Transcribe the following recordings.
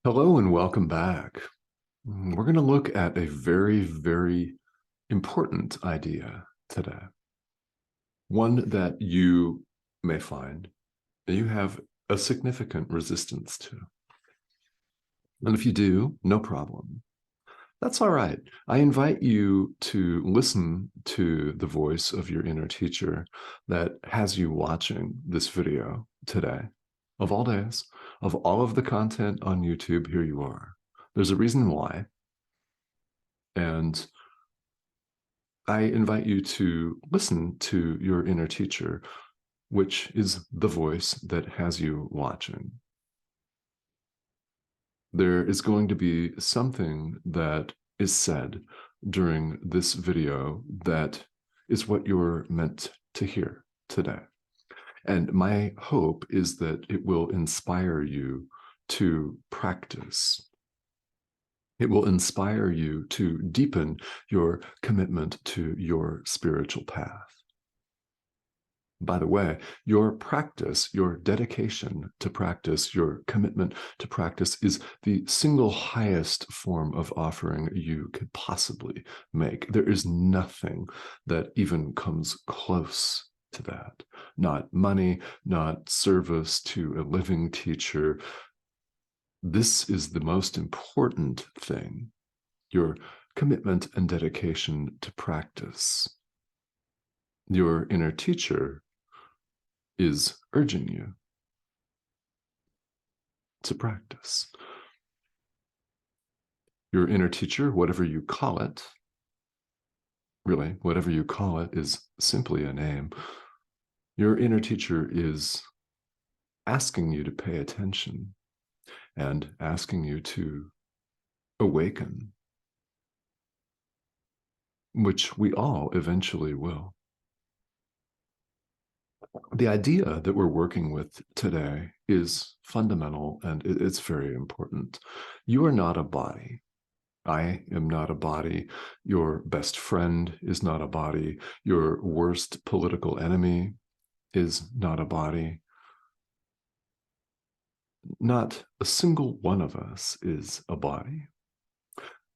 Hello and welcome back. We're going to look at a very, very important idea today. One that you may find that you have a significant resistance to. And if you do, no problem. That's all right. I invite you to listen to the voice of your inner teacher that has you watching this video today. Of all days, of all of the content on YouTube, here you are. There's a reason why. And I invite you to listen to your inner teacher, which is the voice that has you watching. There is going to be something that is said during this video that is what you're meant to hear today. And my hope is that it will inspire you to practice. It will inspire you to deepen your commitment to your spiritual path. By the way, your practice, your dedication to practice, your commitment to practice is the single highest form of offering you could possibly make. There is nothing that even comes close to that. Not money, not service to a living teacher. This is the most important thing, your commitment and dedication to practice. Your inner teacher is urging you to practice. Your inner teacher, whatever you call it, really, whatever you call it is simply a name. Your inner teacher is asking you to pay attention and asking you to awaken, which we all eventually will. The idea that we're working with today is fundamental and it's very important. You are not a body. I am not a body. Your best friend is not a body. Your worst political enemy is not a body. Not a single one of us is a body.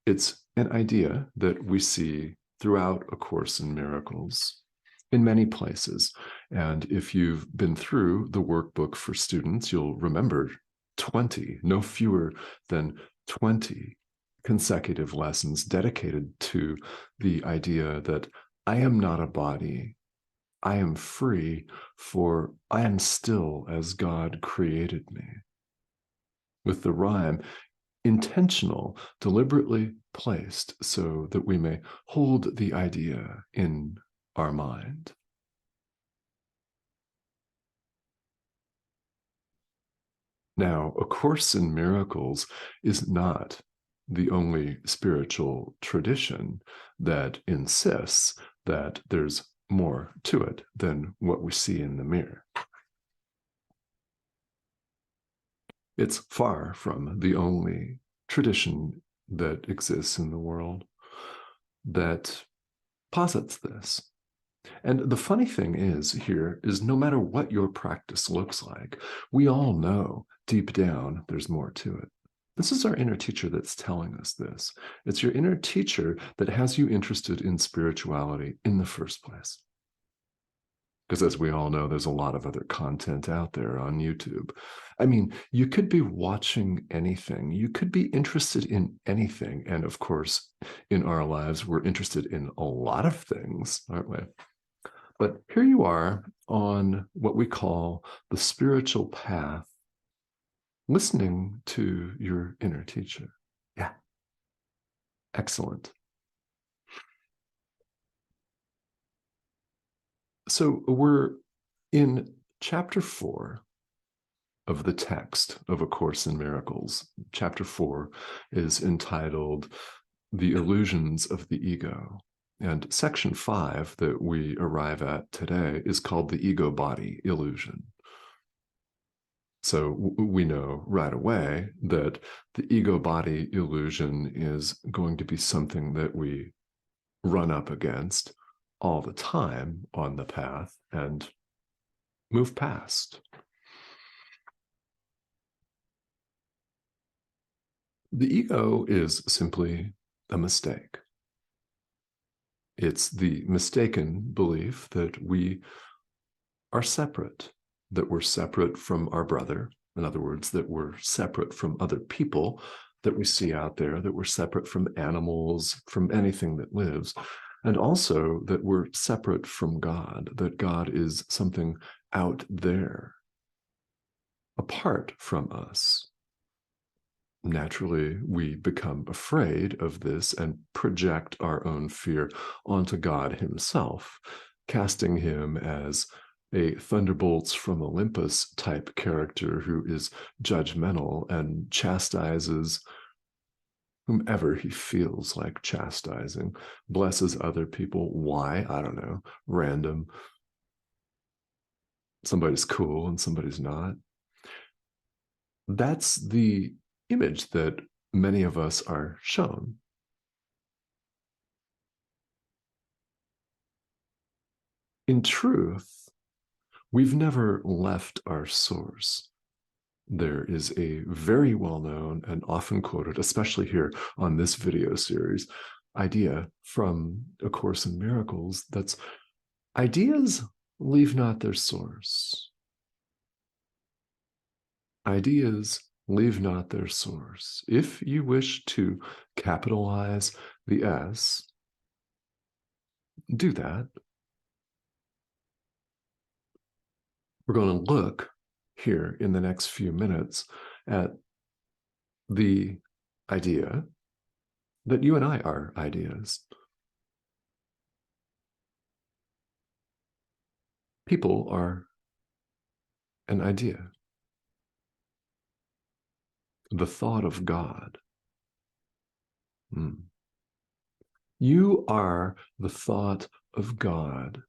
It's an idea that we see throughout A Course in Miracles in many places. And if you've been through the workbook for students, you'll remember 20, no fewer than 20 consecutive lessons dedicated to the idea that I am not a body. I am free, for I am still as God created me. With the rhyme, intentional, deliberately placed so that we may hold the idea in our mind. Now, A Course in Miracles is not the only spiritual tradition that insists that there's more to it than what we see in the mirror. It's far from the only tradition that exists in the world that posits this. And the funny thing is no matter what your practice looks like, we all know deep down there's more to it. This is our inner teacher that's telling us this. It's your inner teacher that has you interested in spirituality in the first place. Because as we all know, there's a lot of other content out there on YouTube. I mean, you could be watching anything. You could be interested in anything. And of course, in our lives, we're interested in a lot of things, aren't we? But here you are on what we call the spiritual path, listening to your inner teacher. Yeah, excellent. So we're in chapter 4 of the text of A Course in Miracles. Chapter 4 is entitled The Illusions of the Ego. And section 5 that we arrive at today is called the ego body illusion. So we know right away that the ego body illusion is going to be something that we run up against all the time on the path and move past. The ego is simply a mistake. It's the mistaken belief that we are separate, that we're separate from our brother. In other words, that we're separate from other people that we see out there, that we're separate from animals, from anything that lives, and also that we're separate from God, that God is something out there, apart from us. Naturally, we become afraid of this and project our own fear onto God himself, casting him as a thunderbolts from Olympus type character who is judgmental and chastises whomever he feels like chastising, blesses other people. Why? I don't know. Random. Somebody's cool and somebody's not. That's the image that many of us are shown. In truth, we've never left our source. There is a very well-known and often quoted, especially here on this video series, idea from A Course in Miracles that's ideas leave not their source. Ideas leave not their source. If you wish to capitalize the S, do that. We're going to look here in the next few minutes at the idea that you and I are ideas. People are an idea. The thought of God. You are the thought of God.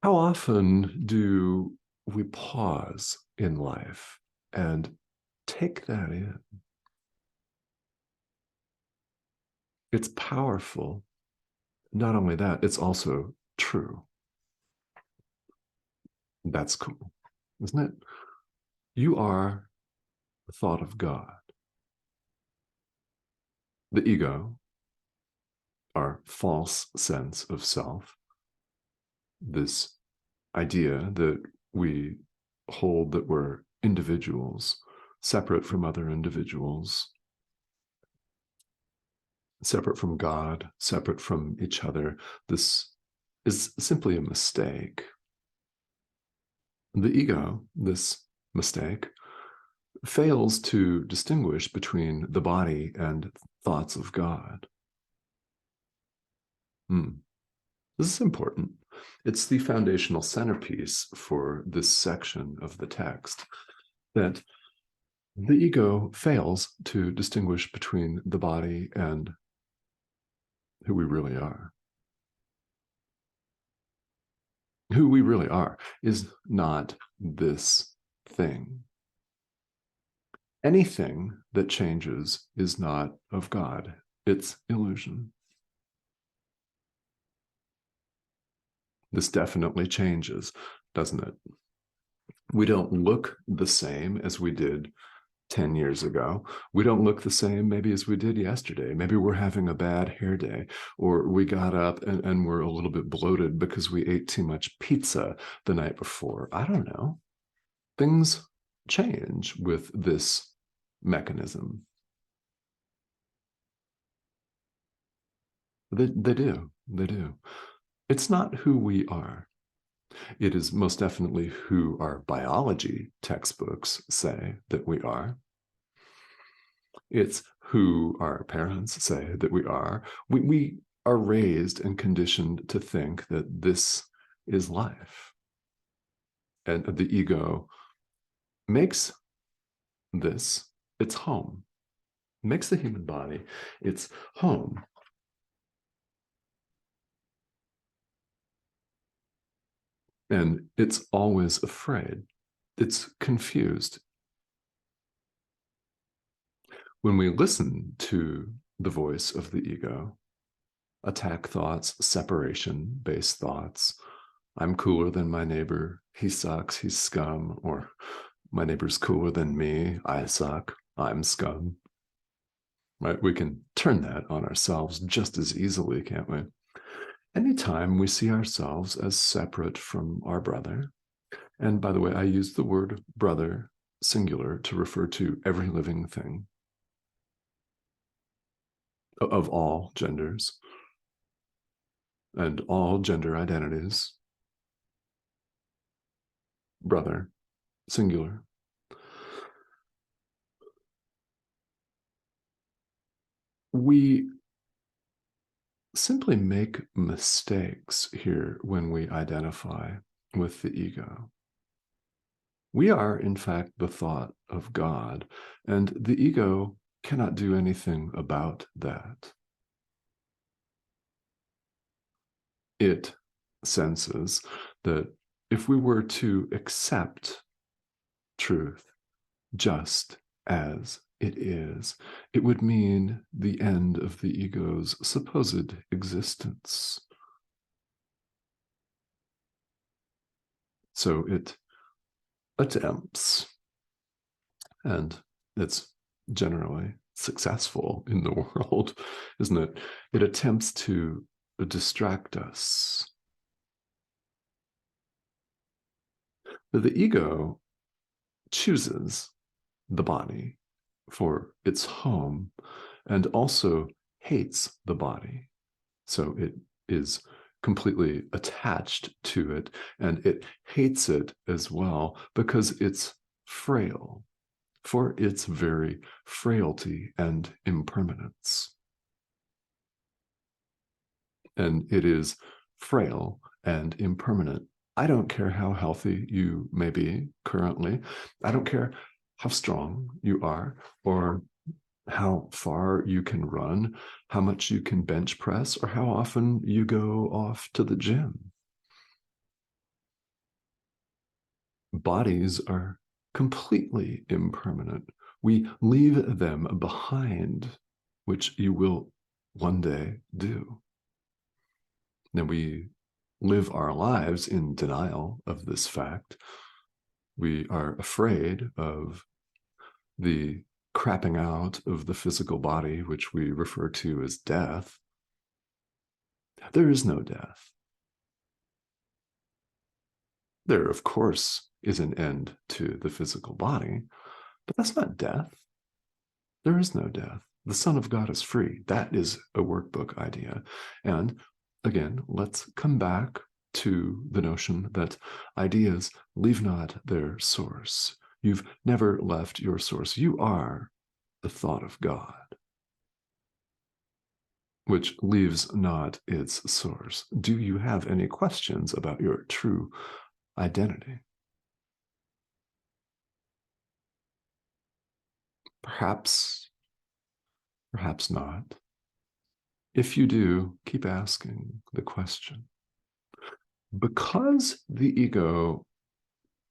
How often do we pause in life and take that in? It's powerful. Not only that, it's also true. That's cool, isn't it? You are the thought of God. The ego, our false sense of self, this idea that we hold that we're individuals, separate from other individuals, separate from God, separate from each other. This is simply a mistake. The ego, this mistake, fails to distinguish between the body and thoughts of God. This is important. It's the foundational centerpiece for this section of the text, that the ego fails to distinguish between the body and who we really are. Who we really are is not this thing. Anything that changes is not of God. It's illusion. This definitely changes, doesn't it? We don't look the same as we did 10 years ago. We don't look the same maybe as we did yesterday. Maybe we're having a bad hair day, or we got up and we're a little bit bloated because we ate too much pizza the night before. I don't know. Things change with this mechanism. They do. They do. It's not who we are. It is most definitely who our biology textbooks say that we are. It's who our parents say that we are. We are raised and conditioned to think that this is life. And the ego makes this its home, makes the human body its home. And it's always afraid. It's confused. When we listen to the voice of the ego, attack thoughts, separation-based thoughts, I'm cooler than my neighbor. He sucks. He's scum. Or my neighbor's cooler than me. I suck. I'm scum. Right? We can turn that on ourselves just as easily, can't we? Anytime we see ourselves as separate from our brother, and by the way, I use the word brother singular to refer to every living thing of all genders and all gender identities. Brother singular. We simply make mistakes here when we identify with the ego. We are, in fact, the thought of God, and the ego cannot do anything about that. It senses that if we were to accept truth just as it is, it would mean the end of the ego's supposed existence. So it attempts, and it's generally successful in the world, isn't it? It attempts to distract us. But the ego chooses the body for its home and also hates the body. So it is completely attached to it, and it hates it as well because it's frail, for its very frailty and impermanence. And it is frail and impermanent. I don't care how healthy you may be currently. I don't care how strong you are or how far you can run, how much you can bench press, or how often you go off to the gym. Bodies are completely impermanent. We leave them behind, which you will one day do. Then we live our lives in denial of this fact. We are afraid of the crapping out of the physical body, which we refer to as death. There is no death. There, of course, is an end to the physical body, but that's not death. There is no death. The Son of God is free. That is a workbook idea. And again, let's come back to the notion that ideas leave not their source. You've never left your source. You are the thought of God, which leaves not its source. Do you have any questions about your true identity? Perhaps, perhaps not. If you do, keep asking the question. Because the ego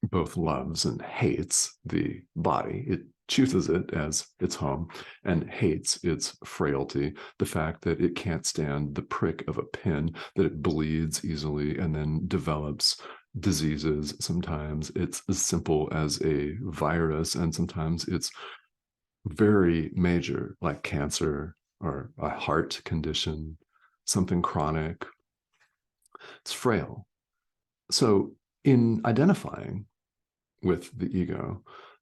both loves and hates the body, it chooses it as its home and hates its frailty, the fact that it can't stand the prick of a pin, that it bleeds easily and then develops diseases. Sometimes it's as simple as a virus, and sometimes it's very major, like cancer or a heart condition, something chronic. It's frail. So, in identifying with the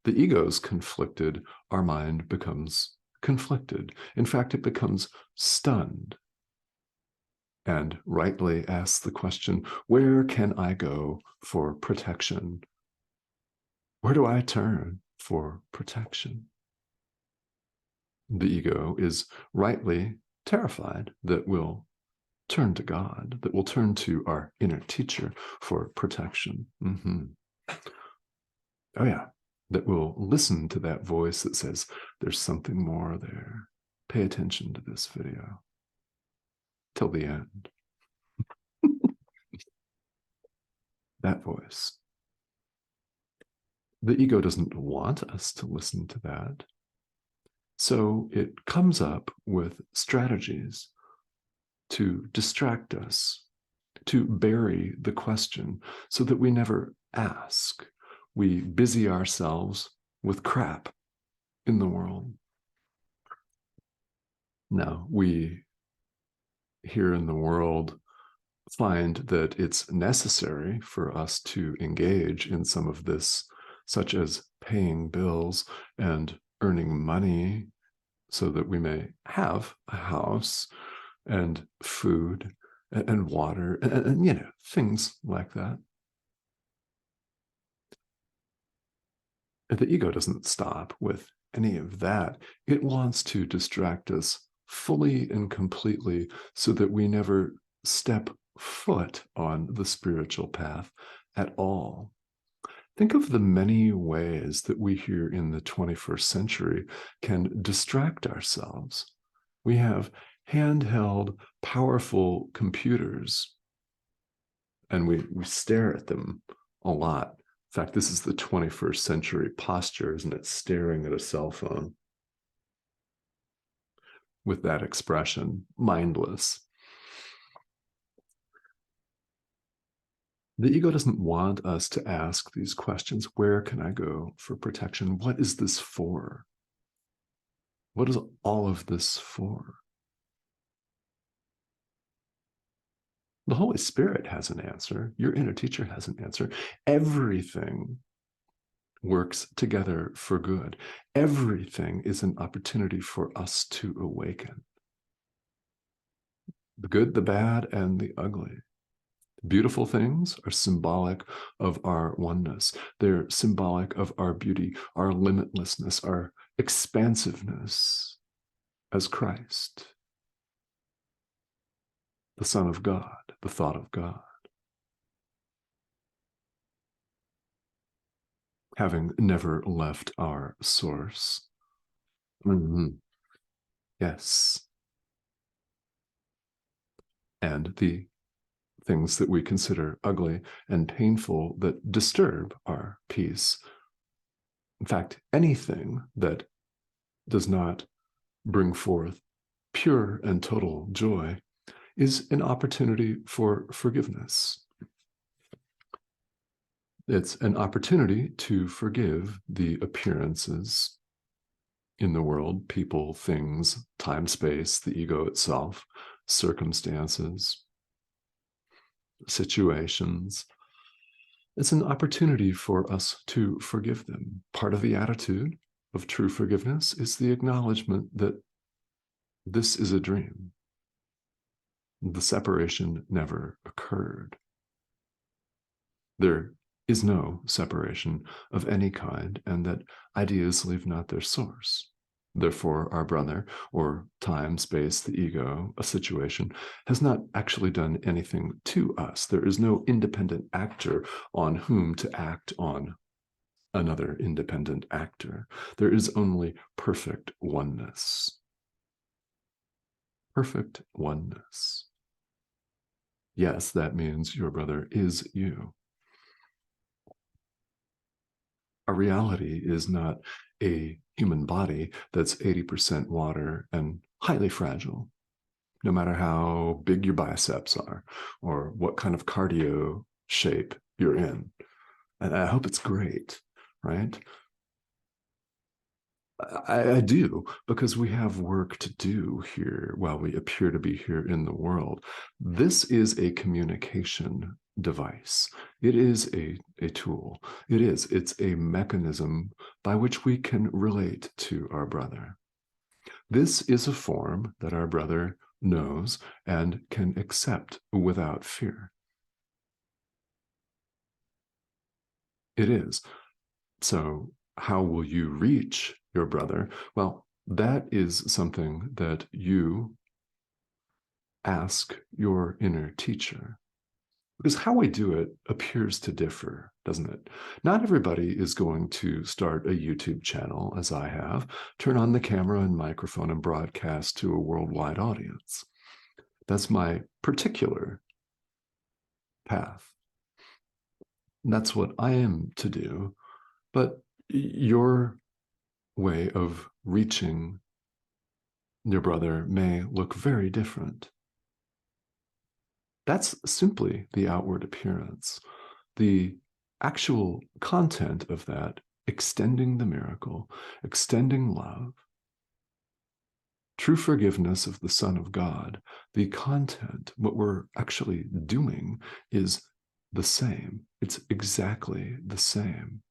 ego's conflicted, our mind becomes conflicted. In fact, it becomes stunned and rightly asks the question, where can I go for protection? Where do I turn for protection? The ego is rightly terrified that we'll turn to God, that we'll turn to our inner teacher for protection. Oh, yeah, that we'll listen to that voice that says, there's something more there. Pay attention to this video till the end. That voice. The ego doesn't want us to listen to that. So it comes up with strategies to distract us. to bury the question so that we never ask. We busy ourselves with crap in the world. Now, we here in the world find that it's necessary for us to engage in some of this, such as paying bills and earning money so that we may have a house and food and water and things like that. And the ego doesn't stop with any of that. It wants to distract us fully and completely so that we never step foot on the spiritual path at all. Think of the many ways that we here in the 21st century can distract ourselves. We have handheld, powerful computers, and we stare at them a lot. In fact, this is the 21st century posture, isn't it? Staring at a cell phone with that expression, mindless. The ego doesn't want us to ask these questions. Where can I go for protection? What is this for? What is all of this for? The Holy Spirit has an answer. Your inner teacher has an answer. Everything works together for good. Everything is an opportunity for us to awaken. The good, the bad, and the ugly. Beautiful things are symbolic of our oneness. They're symbolic of our beauty, our limitlessness, our expansiveness as Christ, the Son of God, the thought of God. Having never left our source. Yes. And the things that we consider ugly and painful that disturb our peace. In fact, anything that does not bring forth pure and total joy is an opportunity for forgiveness. It's an opportunity to forgive the appearances in the world, people, things, time, space, the ego itself, circumstances, situations. It's an opportunity for us to forgive them. Part of the attitude of true forgiveness is the acknowledgement that this is a dream. The separation never occurred. There is no separation of any kind, and that ideas leave not their source. Therefore, our brother, or time, space, the ego, a situation, has not actually done anything to us. There is no independent actor on whom to act on another independent actor. There is only perfect oneness. Perfect oneness. Yes, that means your brother is you. Our reality is not a human body that's 80% water and highly fragile, no matter how big your biceps are or what kind of cardio shape you're in. And I hope it's great, right? I do, because we have work to do here while we appear to be here in the world. This is a communication device. It is a tool. It's a mechanism by which we can relate to our brother. This is a form that our brother knows and can accept without fear. It is. So how will you reach your brother? Well, that is something that you ask your inner teacher. Because how we do it appears to differ, doesn't it? Not everybody is going to start a YouTube channel, as I have, turn on the camera and microphone and broadcast to a worldwide audience. That's my particular path. That's what I am to do. But your way of reaching your brother may look very different. That's simply the outward appearance. The actual content of that, extending the miracle, extending love, true forgiveness of the Son of God, the content, what we're actually doing, is the same. It's exactly the same.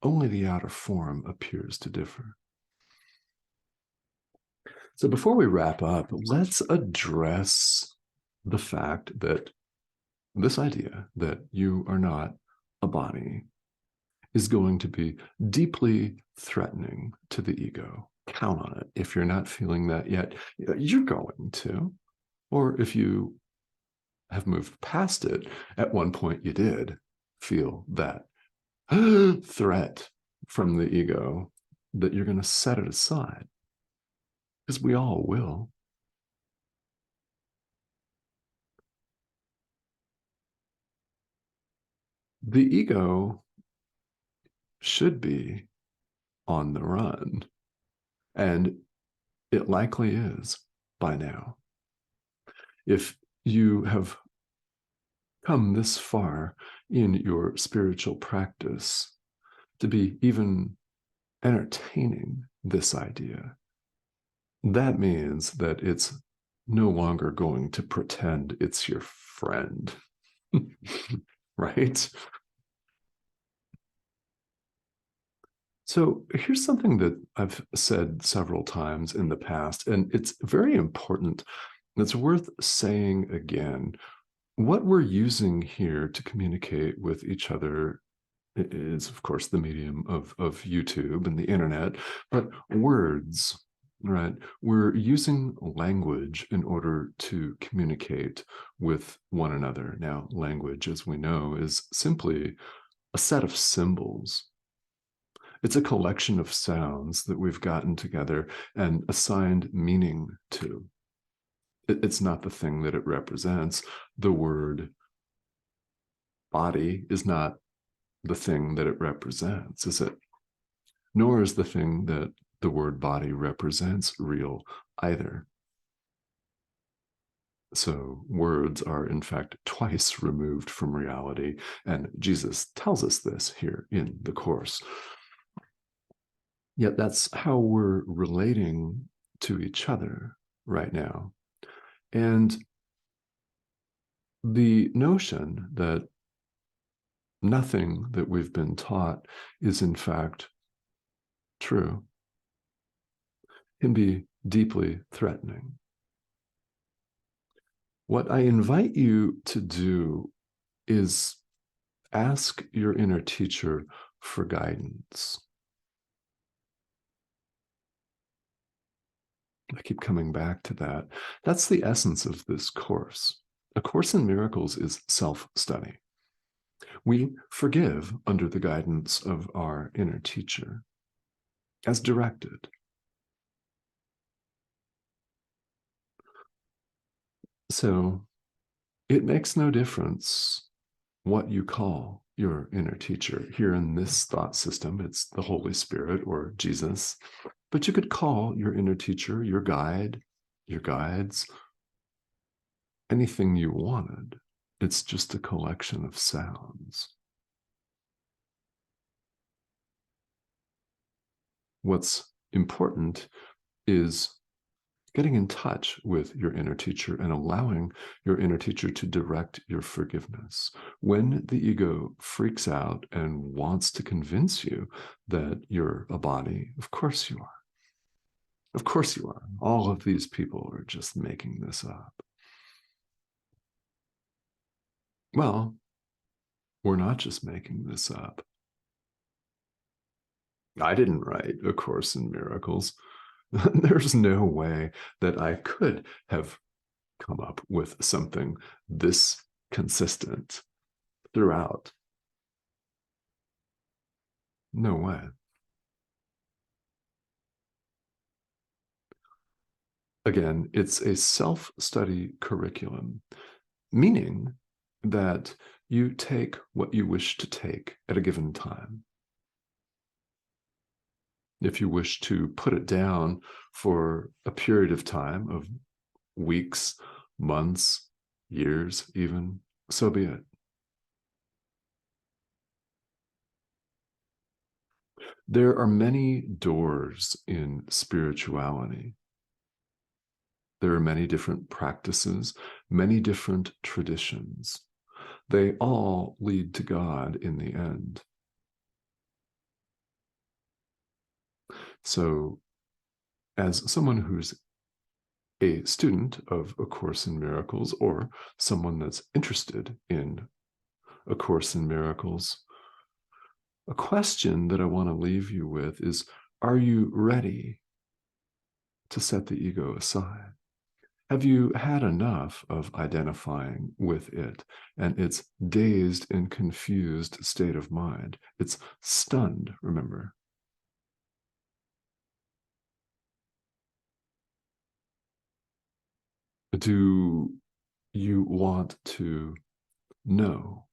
Only the outer form appears to differ. So before we wrap up, let's address the fact that this idea that you are not a body is going to be deeply threatening to the ego. Count on it. If you're not feeling that yet, you're going to. Or if you have moved past it, at one point you did feel that threat from the ego, that you're going to set it aside, because we all will. The ego should be on the run, and it likely is by now. If you have come this far in your spiritual practice to be even entertaining this idea, that means that it's no longer going to pretend it's your friend, right? So here's something that I've said several times in the past, and it's very important. It's worth saying again. What we're using here to communicate with each other is, of course, the medium of YouTube and the internet, but words, right? We're using language in order to communicate with one another. Now, language, as we know, is simply a set of symbols. It's a collection of sounds that we've gotten together and assigned meaning to. It's not the thing that it represents. The word body is not the thing that it represents, is it? Nor is the thing that the word body represents real either. So words are, in fact, twice removed from reality. And Jesus tells us this here in the Course. Yet that's how we're relating to each other right now. And the notion that nothing that we've been taught is, in fact, true can be deeply threatening. What I invite you to do is ask your inner teacher for guidance. I keep coming back to that. That's the essence of this course. A Course in Miracles is self-study. We forgive under the guidance of our inner teacher as directed. So it makes no difference what you call your inner teacher. Here in this thought system, it's the Holy Spirit or Jesus. But you could call your inner teacher, your guide, your guides, anything you wanted. It's just a collection of sounds. What's important is getting in touch with your inner teacher and allowing your inner teacher to direct your forgiveness. When the ego freaks out and wants to convince you that you're a body, of course you are. Of course you are. All of these people are just making this up. Well, we're not just making this up. I didn't write A Course in Miracles. There's no way that I could have come up with something this consistent throughout. No way. Again, it's a self-study curriculum, meaning that you take what you wish to take at a given time. If you wish to put it down for a period of time of weeks, months, years even, so be it. There are many doors in spirituality. There are many different practices, many different traditions. They all lead to God in the end. So, as someone who's a student of A Course in Miracles, or someone that's interested in A Course in Miracles, a question that I want to leave you with is, are you ready to set the ego aside? Have you had enough of identifying with it and its dazed and confused state of mind? It's stunned, remember. Do you want to know?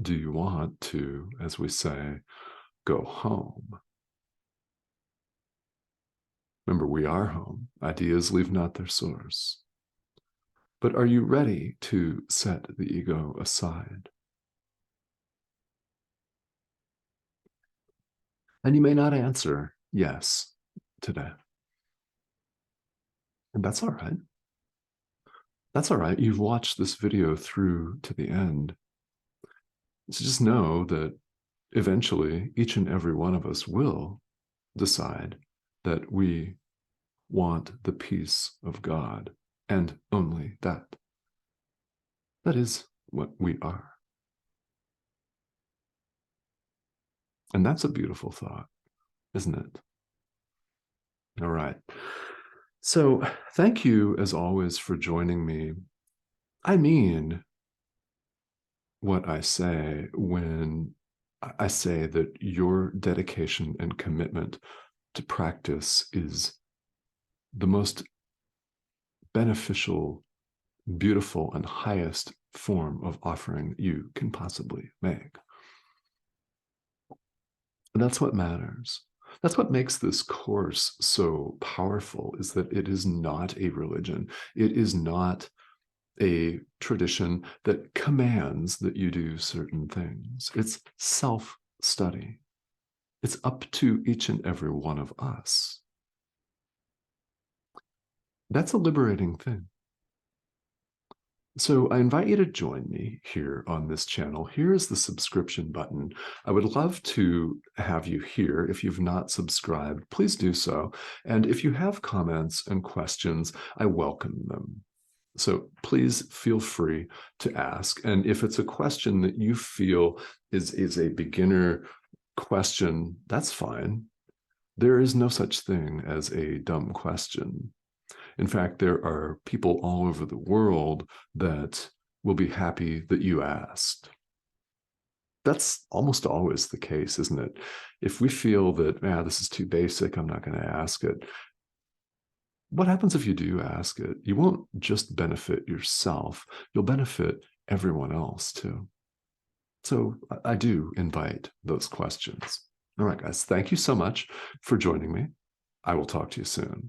Do you want to, as we say, go home? Remember, we are home. Ideas leave not their source. But are you ready to set the ego aside? And you may not answer yes today. And that's all right. That's all right. You've watched this video through to the end. So just know that eventually each and every one of us will decide that we want the peace of God and only that. That is what we are. And that's a beautiful thought, isn't it? All right. So thank you, as always, for joining me. I mean what I say when I say that your dedication and commitment to practice is the most beneficial, beautiful, and highest form of offering you can possibly make. And that's what matters. That's what makes this course so powerful, is that it is not a religion. It is not a tradition that commands that you do certain things. It's self-study. It's up to each and every one of us. That's a liberating thing. So I invite you to join me here on this channel. Here is the subscription button. I would love to have you here. If you've not subscribed, please do so. And if you have comments and questions, I welcome them. So please feel free to ask. And if it's a question that you feel is a beginner question, that's fine. There is no such thing as a dumb question. In fact, there are people all over the world that will be happy that you asked. That's almost always the case, isn't it? If we feel that, this is too basic, I'm not going to ask it. What happens if you do ask it? You won't just benefit yourself, you'll benefit everyone else too. So I do invite those questions. All right, guys, thank you so much for joining me. I will talk to you soon.